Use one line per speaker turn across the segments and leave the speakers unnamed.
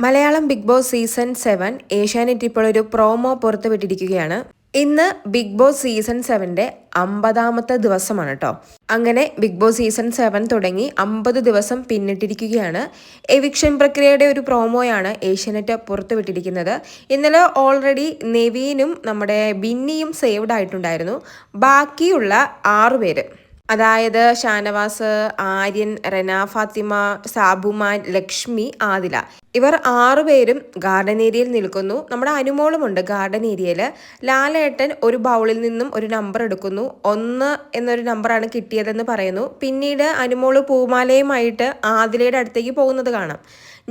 Malayalam Bigg Boss season 7 Asianet ഇപ്പോൾ ഒരു promo പുറത്തുവിട്ടിരിക്കുകയാണ്. ഇന്ന് ബിഗ് ബോസ് സീസൺ 7ന്റെ 50ാമത്തെ ദിവസമാണ് കേട്ടോ. അങ്ങനെ ബിഗ് ബോസ് സീസൺ 7 തുടങ്ങി 50 ദിവസം പിന്നിട്ടിരിക്കുകയാണ്. എവിക്ഷൻ പ്രക്രിയയുടെ ഒരു പ്രോമോയാണ് ഏഷ്യാനെറ്റ് പുറത്തുവിട്ടിരിക്കുന്നത്. ഇന്നലെ ഓൾറെഡി നെവീനും നമ്മുടെ ബിന്നിയും സേവ്ഡ് ആയിട്ടുണ്ടായിരുന്നു. ബാക്കിയുള്ള 6 പേര്, അതായത് ഷാനവാസ്, ആര്യൻ, റെന ഫാത്തിമ, സാബുമാൻ, ലക്ഷ്മി, ആദില, ഇവർ 6 പേരും ഗാർഡൻ ഏരിയയിൽ നിൽക്കുന്നു. നമ്മുടെ അനുമോളുമുണ്ട് ഗാർഡൻ ഏരിയയിൽ. ലാലേട്ടൻ ഒരു ബൗളിൽ നിന്നും ഒരു നമ്പർ എടുക്കുന്നു. 1 എന്നൊരു നമ്പറാണ് കിട്ടിയതെന്ന് പറയുന്നു. പിന്നീട് അനുമോള് പൂമാലയുമായിട്ട് ആദിലയുടെ അടുത്തേക്ക് പോകുന്നത് കാണാം.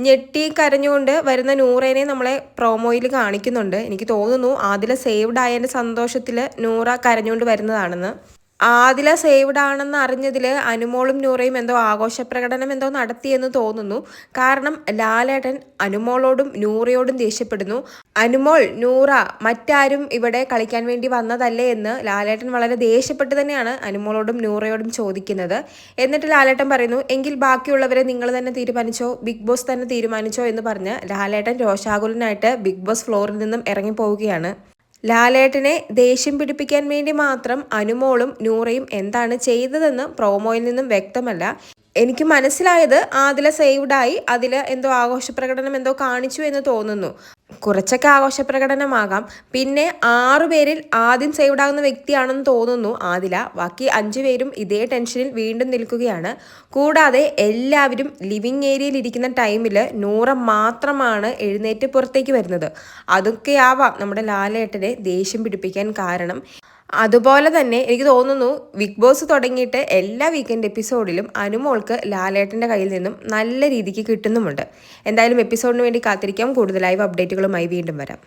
ഞെട്ടി കരഞ്ഞുകൊണ്ട് വരുന്ന നൂറേനെ നമ്മളെ പ്രോമോയിൽ കാണിക്കുന്നുണ്ട്. എനിക്ക് തോന്നുന്നു ആദില സേവ്ഡ് ആയതിൻ്റെ സന്തോഷത്തിൽ നൂറ കരഞ്ഞുകൊണ്ട് വരുന്നതാണെന്ന്. ആദില സേവ്ഡ് ആണെന്ന് അറിഞ്ഞതിൽ അനുമോളും നൂറയും എന്തോ ആഘോഷ പ്രകടനം എന്തോ നടത്തിയെന്ന് തോന്നുന്നു. കാരണം ലാലേട്ടൻ അനുമോളോടും നൂറയോടും ദേഷ്യപ്പെടുന്നു. അനുമോൾ, നൂറ, മറ്റാരും ഇവിടെ കളിക്കാൻ വേണ്ടി വന്നതല്ലേ എന്ന് ലാലേട്ടൻ വളരെ ദേഷ്യപ്പെട്ട് തന്നെയാണ് അനുമോളോടും നൂറയോടും ചോദിക്കുന്നത്. എന്നിട്ട് ലാലേട്ടൻ പറയുന്നു, എങ്കിൽ ബാക്കിയുള്ളവരെ നിങ്ങൾ തന്നെ തീരുമാനിച്ചോ, ബിഗ് ബോസ് തന്നെ തീരുമാനിച്ചോ എന്ന് പറഞ്ഞ് ലാലേട്ടൻ രോഷാകുലനായിട്ട് ബിഗ് ബോസ് ഫ്ലോറിൽ നിന്നും ഇറങ്ങിപ്പോവുകയാണ്. ലാലേട്ടനെ ദേഷ്യം പിടിപ്പിക്കാൻ വേണ്ടി മാത്രം അനുമോളും നൂറയും എന്താണ് ചെയ്തതെന്ന് പ്രോമോയിൽ നിന്നും വ്യക്തമല്ല. എനിക്ക് മനസ്സിലായത് ആദില സേവ്ഡായി, അതിൽ എന്തോ ആഘോഷ പ്രകടനം എന്തോ കാണിച്ചു എന്ന് തോന്നുന്നു. കുറച്ചൊക്കെ ആഘോഷ പ്രകടനമാകാം. പിന്നെ 6 പേരിൽ ആദ്യം സേവ്ഡ് ആകുന്ന വ്യക്തിയാണെന്ന് തോന്നുന്നു ആദില. ബാക്കി 5 പേരും ഇതേ ടെൻഷനിൽ വീണ്ടും നിൽക്കുകയാണ്. കൂടാതെ എല്ലാവരും ലിവിങ് ഏരിയയിൽ ഇരിക്കുന്ന ടൈമിൽ നൂറ മാത്രമാണ് എഴുന്നേറ്റ് പുറത്തേക്ക് വരുന്നത്. അതൊക്കെയാവാം നമ്മുടെ ലാലേട്ടനെ ദേഷ്യം പിടിപ്പിക്കാൻ കാരണം. അതുപോലെ തന്നെ എനിക്ക് തോന്നുന്നു ബിഗ് ബോസ് തുടങ്ങിയിട്ട് എല്ലാ വീക്കെൻഡ് എപ്പിസോഡിലും അനുമോൾക്ക് ലാലേട്ടൻ്റെ കയ്യിൽ നിന്നും നല്ല രീതിക്ക് കിട്ടുന്നുമുണ്ട്. എന്തായാലും എപ്പിസോഡിന് വേണ്ടി കാത്തിരിക്കാം. കൂടുതൽ ലൈവ് അപ്ഡേറ്റുകളുമായി വീണ്ടും വരാം.